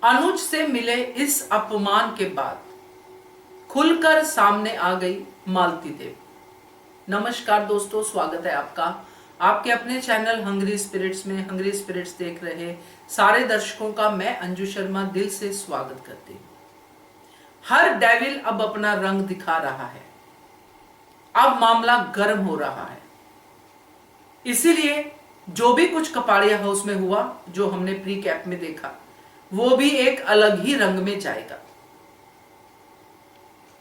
अनुज से मिले इस अपमान के बाद खुलकर सामने आ गई मालती देवी। नमस्कार दोस्तों, स्वागत है आपका आपके अपने चैनल हंग्री स्पिरिट्स में। हंग्री स्पिरिट्स देख रहे सारे दर्शकों का मैं अंजू शर्मा दिल से स्वागत करती हूँ। हर डेविल अब अपना रंग दिखा रहा है, अब मामला गर्म हो रहा है। इसीलिए जो भी कुछ कपाड़िया हाउस में हुआ, जो हमने प्री कैप में देखा, वो भी एक अलग ही रंग में जाएगा।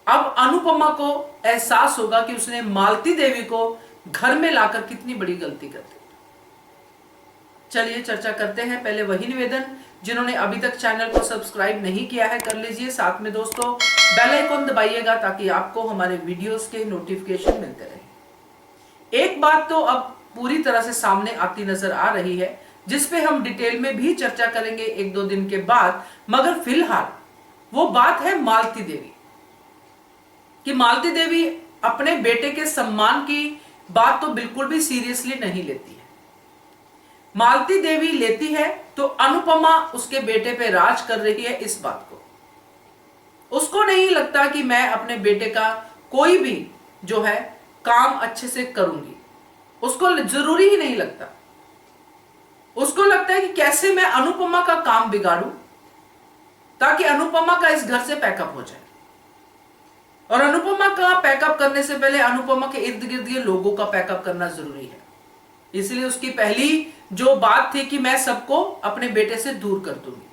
अब अनुपमा को एहसास होगा कि उसने मालती देवी को घर में लाकर कितनी बड़ी गलती कर दी। चलिए चर्चा करते हैं। पहले वही निवेदन, जिन्होंने अभी तक चैनल को सब्सक्राइब नहीं किया है कर लीजिए। साथ में दोस्तों बेल आइकन दबाइएगा ताकि आपको हमारे वीडियोस के नोटिफिकेशन मिलते रहे। एक बात तो अब पूरी तरह से सामने आती नजर आ रही है, जिसपे हम डिटेल में भी चर्चा करेंगे एक दो दिन के बाद, मगर फिलहाल वो बात है मालती देवी कि मालती देवी अपने बेटे के सम्मान की बात तो बिल्कुल भी सीरियसली नहीं लेती है। मालती देवी लेती है तो अनुपमा उसके बेटे पे राज कर रही है इस बात को। उसको नहीं लगता कि मैं अपने बेटे का कोई भी जो है काम अच्छे से करूंगी, उसको जरूरी ही नहीं लगता। उसको लगता है कि कैसे मैं अनुपमा का काम बिगाड़ूं ताकि अनुपमा का इस घर से पैकअप हो जाए। और अनुपमा का पैकअप करने से पहले अनुपमा के इर्द गिर्द ये लोगों का पैकअप करना जरूरी है। इसलिए उसकी पहली जो बात थी कि मैं सबको अपने बेटे से दूर कर दूंगी।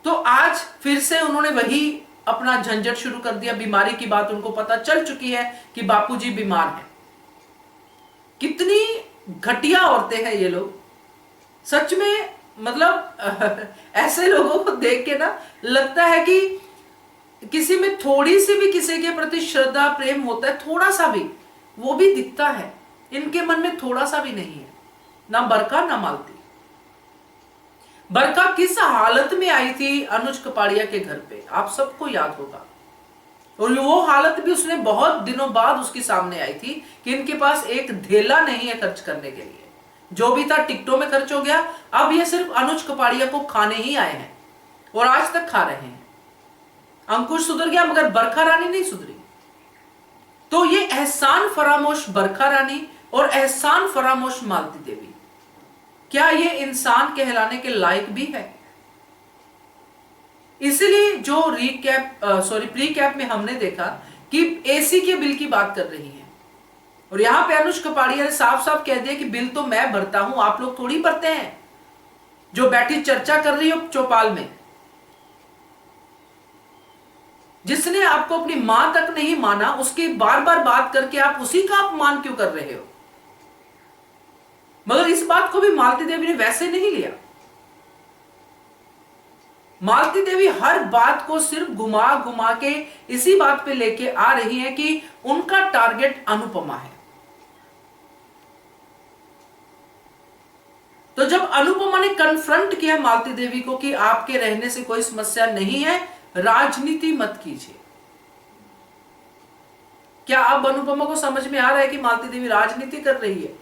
तो आज फिर से उन्होंने वही अपना झंझट शुरू कर दिया। बीमारी की बात उनको पता चल चुकी है कि बापूजी बीमार हैं। कितनी घटिया औरतें हैं ये लोग, सच में। मतलब ऐसे लोगों को देख के ना लगता है कि किसी में थोड़ी सी भी किसी के प्रति श्रद्धा प्रेम होता है, थोड़ा सा भी, वो भी दिखता है। इनके मन में थोड़ा सा भी नहीं है, ना बरका ना मालती। बरका किस हालत में आई थी अनुज कपाड़िया के घर पे, आप सबको याद होगा। और वो हालत भी उसने बहुत दिनों बाद उसके सामने आई थी कि इनके पास एक धेला नहीं है खर्च करने के लिए। जो भी था टिकटों में खर्च हो गया। अब ये सिर्फ अनुज कपाड़िया को खाने ही आए हैं और आज तक खा रहे हैं। अंकुश सुधर गया मगर बरखा रानी नहीं सुधरी। तो ये एहसान फरामोश बरखा रानी और एहसान फरामोश मालती देवी, क्या ये इंसान कहलाने के लायक भी है? इसलिए जो प्री कैप में हमने देखा कि एसी के बिल की बात कर रही है और यहां पे अनुज कपाड़िया ने साफ साफ कह दिया कि बिल तो मैं भरता हूं, आप लोग थोड़ी भरते हैं। जो बैठी चर्चा कर रही हो चौपाल में, जिसने आपको अपनी मां तक नहीं माना, उसकी बार बार बात करके आप उसी का अपमान क्यों कर रहे हो? मगर इस बात को भी मालती देवी ने वैसे नहीं लिया। मालती देवी हर बात को सिर्फ घुमा घुमा के इसी बात पे लेके आ रही है कि उनका टारगेट अनुपमा है। तो जब अनुपमा ने कन्फ्रंट किया मालती देवी को कि आपके रहने से कोई समस्या नहीं है, राजनीति मत कीजिए। क्या अब अनुपमा को समझ में आ रहा है कि मालती देवी राजनीति कर रही है?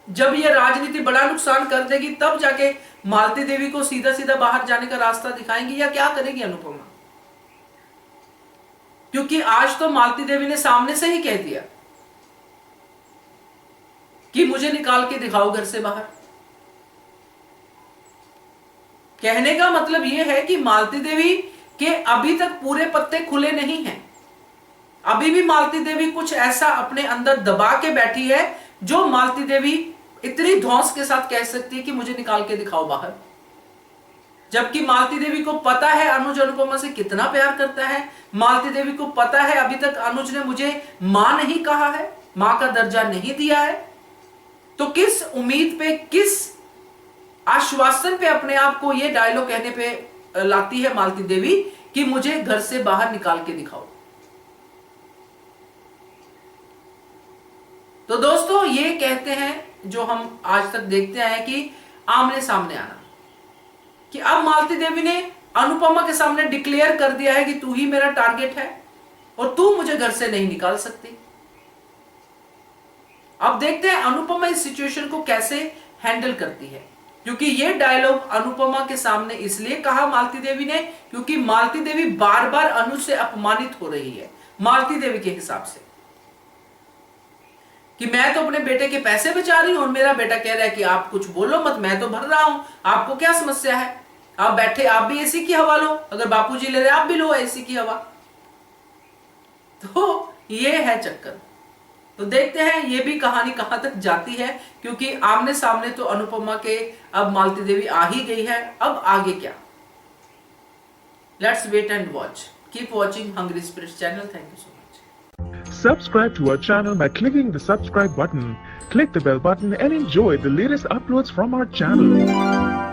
जब यह राजनीति बड़ा नुकसान कर देगी तब जाके मालती देवी को सीधा सीधा बाहर जाने का रास्ता दिखाएंगी, या क्या करेगी अनुपमा? क्योंकि आज तो मालती देवी ने सामने से ही कह दिया कि मुझे निकाल के दिखाओ घर से बाहर। कहने का मतलब यह है कि मालती देवी के अभी तक पूरे पत्ते खुले नहीं हैं। अभी भी मालती देवी कुछ ऐसा अपने अंदर दबा के बैठी है जो मालती देवी इतनी धौंस के साथ कह सकती है कि मुझे निकाल के दिखाओ बाहर। जबकि मालती देवी को पता है अनुज अनुपमा से कितना प्यार करता है। मालती देवी को पता है अभी तक अनुज ने मुझे मां नहीं कहा है, मां का दर्जा नहीं दिया है। तो किस उम्मीद पे, किस आश्वासन पे अपने आप को यह डायलॉग कहने पे लाती है मालती देवी कि मुझे घर से बाहर निकाल के दिखाओ? तो दोस्तों ये कहते हैं, जो हम आज तक देखते आए कि आमने सामने आना, कि अब मालती देवी ने अनुपमा के सामने डिक्लेयर कर दिया है कि तू ही मेरा टारगेट है और तू मुझे घर से नहीं निकाल सकती। अब देखते हैं अनुपमा इस सिचुएशन को कैसे हैंडल करती है। क्योंकि ये डायलॉग अनुपमा के सामने इसलिए कहा मालती देवी ने, क्योंकि मालती देवी बार बार अनुज से अपमानित हो रही है। मालती देवी के हिसाब से कि मैं तो अपने बेटे के पैसे बचा रही हूं और मेरा बेटा कह रहा है कि आप कुछ बोलो मत, मैं तो भर रहा हूं, आपको क्या समस्या है, आप बैठे आप भी एसी की हवा लो, अगर बापूजी ले रहे आप भी लो एसी की हवा। तो ये है चक्कर। तो देखते हैं ये भी कहानी कहां तक जाती है, क्योंकि आमने सामने तो अनुपमा के अब मालती देवी आ ही गई है, अब आगे क्या? Let's wait and watch. Keep watching hungry spirits channel. Thank you so much. Subscribe to our channel by clicking the subscribe button. Click the bell button and enjoy the latest uploads from our channel.